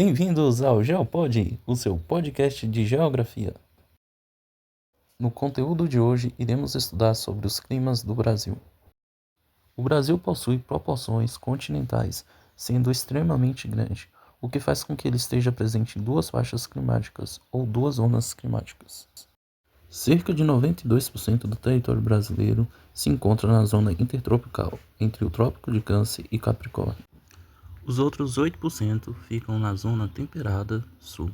Bem-vindos ao GeoPod, o seu podcast de geografia. No conteúdo de hoje, iremos estudar sobre os climas do Brasil. O Brasil possui proporções continentais, sendo extremamente grande, o que faz com que ele esteja presente em duas faixas climáticas, ou duas zonas climáticas. Cerca de 92% do território brasileiro se encontra na zona intertropical, entre o Trópico de Câncer e Capricórnio. Os outros 8% ficam na zona temperada sul.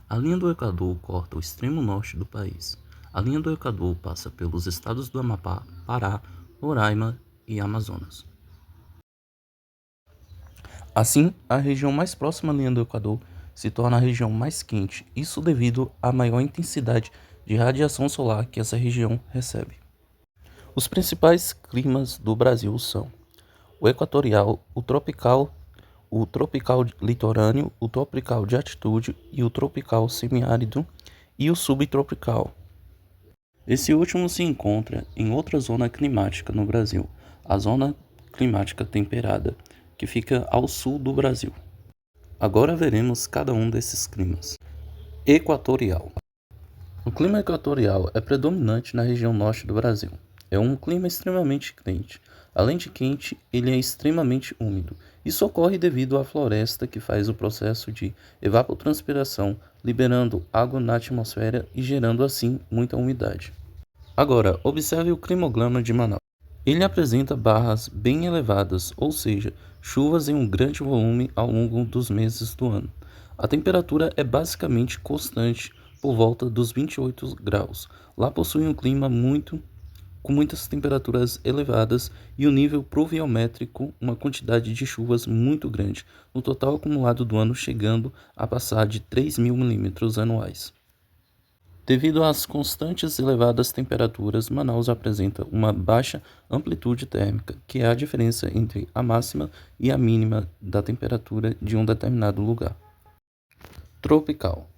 A linha do Equador corta o extremo norte do país. A linha do Equador passa pelos estados do Amapá, Pará, Roraima e Amazonas. Assim, a região mais próxima à linha do Equador se torna a região mais quente, isso devido à maior intensidade de radiação solar que essa região recebe. Os principais climas do Brasil são o equatorial, o tropical litorâneo, o tropical de altitude e o tropical semiárido e o subtropical. Esse último se encontra em outra zona climática no Brasil, a zona climática temperada, que fica ao sul do Brasil. Agora veremos cada um desses climas. Equatorial. O clima equatorial é predominante na região norte do Brasil. É um clima extremamente quente. Além de quente, ele é extremamente úmido. Isso ocorre devido à floresta que faz o processo de evapotranspiração, liberando água na atmosfera e gerando assim muita umidade. Agora, observe o climograma de Manaus. Ele apresenta barras bem elevadas, ou seja, chuvas em um grande volume ao longo dos meses do ano. A temperatura é basicamente constante, por volta dos 28 graus. Lá possui um clima com muitas temperaturas elevadas e o nível pluviométrico, uma quantidade de chuvas muito grande, no total acumulado do ano chegando a passar de 3.000 milímetros anuais. Devido às constantes elevadas temperaturas, Manaus apresenta uma baixa amplitude térmica, que é a diferença entre a máxima e a mínima da temperatura de um determinado lugar. Tropical.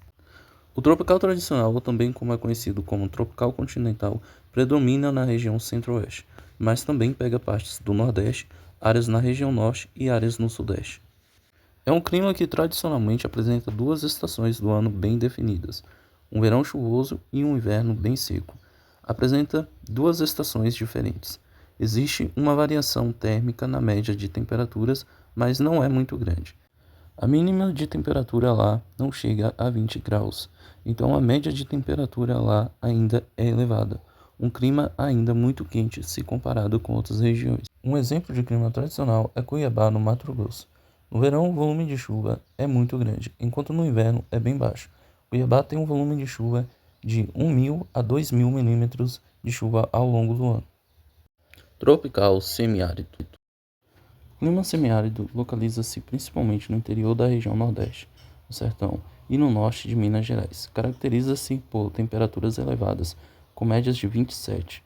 O tropical tradicional, ou também como é conhecido como tropical continental, predomina na região centro-oeste, mas também pega partes do nordeste, áreas na região norte e áreas no sudeste. É um clima que tradicionalmente apresenta duas estações do ano bem definidas, um verão chuvoso e um inverno bem seco. Apresenta duas estações diferentes. Existe uma variação térmica na média de temperaturas, mas não é muito grande. A mínima de temperatura lá não chega a 20 graus, então a média de temperatura lá ainda é elevada. Um clima ainda muito quente se comparado com outras regiões. Um exemplo de clima tradicional é Cuiabá, no Mato Grosso. No verão, o volume de chuva é muito grande, enquanto no inverno é bem baixo. Cuiabá tem um volume de chuva de 1.000 a 2.000 milímetros de chuva ao longo do ano. Tropical semiárido. O clima semiárido localiza-se principalmente no interior da região Nordeste, no Sertão, e no norte de Minas Gerais. Caracteriza-se por temperaturas elevadas, com médias de 27,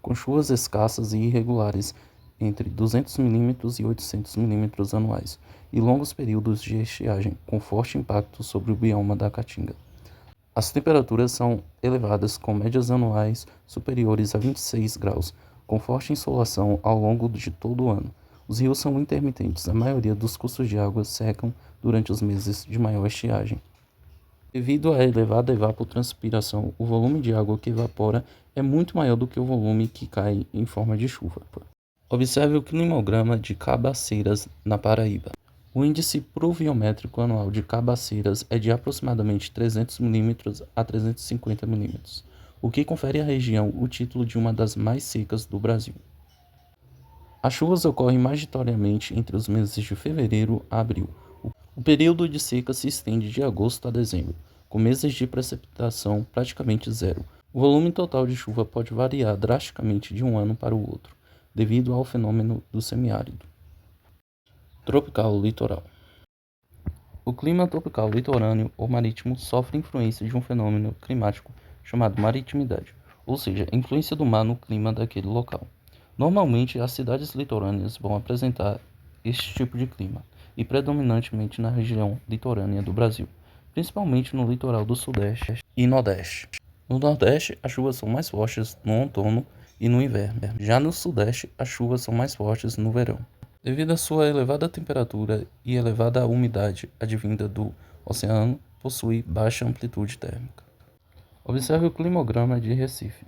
com chuvas escassas e irregulares entre 200 milímetros e 800 milímetros anuais, e longos períodos de estiagem, com forte impacto sobre o bioma da Caatinga. As temperaturas são elevadas, com médias anuais superiores a 26 graus, com forte insolação ao longo de todo o ano. Os rios são intermitentes, a maioria dos cursos de água secam durante os meses de maior estiagem. Devido à elevada evapotranspiração, o volume de água que evapora é muito maior do que o volume que cai em forma de chuva. Observe o climograma de Cabaceiras, na Paraíba. O índice pluviométrico anual de Cabaceiras é de aproximadamente 300 milímetros a 350 milímetros, o que confere à região o título de uma das mais secas do Brasil. As chuvas ocorrem majoritariamente entre os meses de fevereiro a abril. O período de seca se estende de agosto a dezembro, com meses de precipitação praticamente zero. O volume total de chuva pode variar drasticamente de um ano para o outro, devido ao fenômeno do semiárido. Tropical litoral. O clima tropical litorâneo ou marítimo sofre influência de um fenômeno climático chamado maritimidade, ou seja, a influência do mar no clima daquele local. Normalmente, as cidades litorâneas vão apresentar este tipo de clima, e predominantemente na região litorânea do Brasil, principalmente no litoral do Sudeste e Nordeste. No Nordeste, as chuvas são mais fortes no outono e no inverno. Já no Sudeste, as chuvas são mais fortes no verão. Devido à sua elevada temperatura e elevada umidade advinda do oceano, possui baixa amplitude térmica. Observe o climograma de Recife.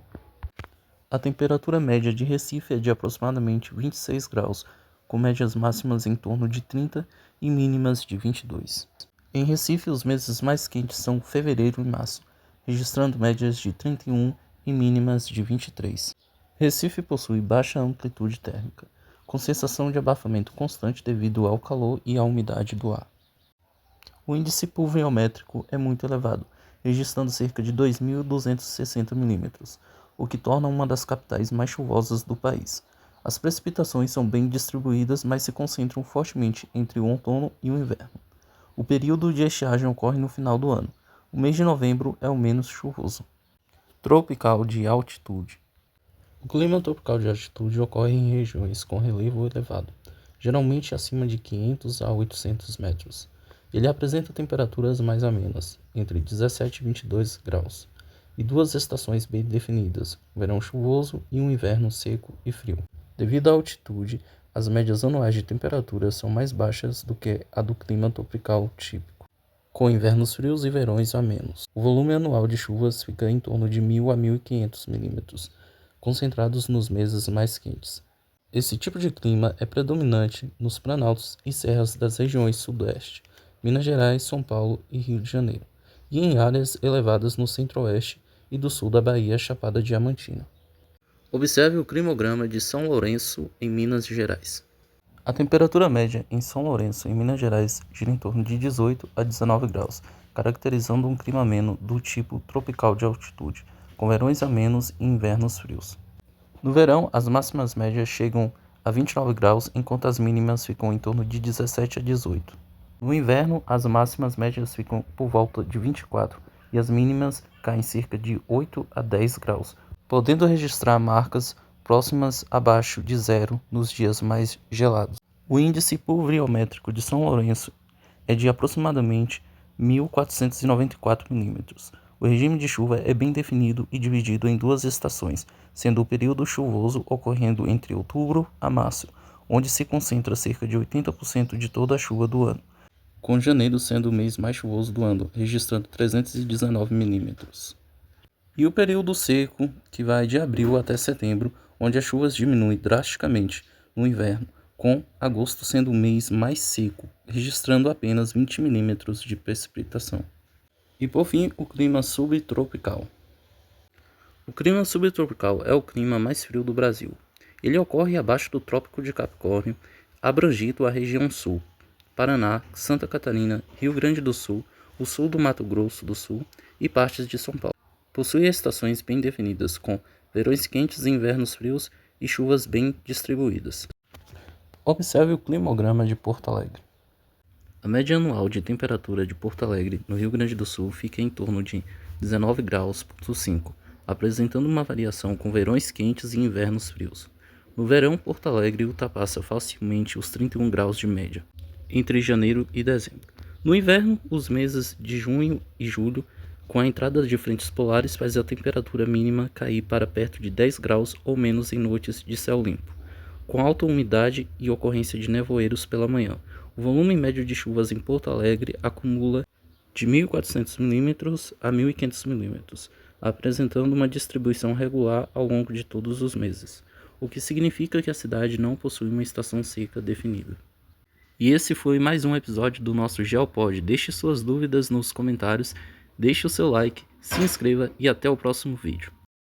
A temperatura média de Recife é de aproximadamente 26 graus, com médias máximas em torno de 30 e mínimas de 22. Em Recife, os meses mais quentes são fevereiro e março, registrando médias de 31 e mínimas de 23. Recife possui baixa amplitude térmica, com sensação de abafamento constante devido ao calor e à umidade do ar. O índice pluviométrico é muito elevado, registrando cerca de 2.260 mm, o que torna uma das capitais mais chuvosas do país. As precipitações são bem distribuídas, mas se concentram fortemente entre o outono e o inverno. O período de estiagem ocorre no final do ano. O mês de novembro é o menos chuvoso. Tropical de altitude. O clima tropical de altitude ocorre em regiões com relevo elevado, geralmente acima de 500 a 800 metros. Ele apresenta temperaturas mais amenas, entre 17 e 22 graus, e duas estações bem definidas, um verão chuvoso e um inverno seco e frio. Devido à altitude, as médias anuais de temperatura são mais baixas do que a do clima tropical típico, com invernos frios e verões amenos. O volume anual de chuvas fica em torno de 1.000 a 1.500 mm, concentrados nos meses mais quentes. Esse tipo de clima é predominante nos planaltos e serras das regiões Sudeste, Minas Gerais, São Paulo e Rio de Janeiro, e em áreas elevadas no centro-oeste e do sul da Bahia Chapada Diamantina. Observe o climograma de São Lourenço, em Minas Gerais. A temperatura média em São Lourenço, em Minas Gerais, gira em torno de 18 a 19 graus, caracterizando um clima ameno do tipo tropical de altitude, com verões amenos e invernos frios. No verão, as máximas médias chegam a 29 graus, enquanto as mínimas ficam em torno de 17 a 18. No inverno, as máximas médias ficam por volta de 24 e as mínimas caem cerca de 8 a 10 graus, podendo registrar marcas próximas abaixo de zero nos dias mais gelados. O índice pluviométrico de São Lourenço é de aproximadamente 1.494 mm. O regime de chuva é bem definido e dividido em duas estações, sendo o período chuvoso ocorrendo entre outubro a março, onde se concentra cerca de 80% de toda a chuva do ano, com janeiro sendo o mês mais chuvoso do ano, registrando 319 mm. E o período seco, que vai de abril até setembro, onde as chuvas diminuem drasticamente no inverno, com agosto sendo o mês mais seco, registrando apenas 20 mm de precipitação. E por fim, o clima subtropical. O clima subtropical é o clima mais frio do Brasil. Ele ocorre abaixo do Trópico de Capricórnio, abrangindo a região sul, Paraná, Santa Catarina, Rio Grande do Sul, o sul do Mato Grosso do Sul e partes de São Paulo. Possui estações bem definidas, com verões quentes e invernos frios e chuvas bem distribuídas. Observe o climograma de Porto Alegre. A média anual de temperatura de Porto Alegre, no Rio Grande do Sul, fica em torno de 19 graus, apresentando uma variação com verões quentes e invernos frios. No verão, Porto Alegre ultrapassa facilmente os 31 graus de média, entre janeiro e dezembro. No inverno, os meses de junho e julho, com a entrada de frentes polares, faz a temperatura mínima cair para perto de 10 graus ou menos em noites de céu limpo, com alta umidade e ocorrência de nevoeiros pela manhã. O volume médio de chuvas em Porto Alegre acumula de 1.400 mm a 1.500 mm, apresentando uma distribuição regular ao longo de todos os meses, o que significa que a cidade não possui uma estação seca definida. E esse foi mais um episódio do nosso Geopod. Deixe suas dúvidas nos comentários, deixe o seu like, se inscreva e até o próximo vídeo.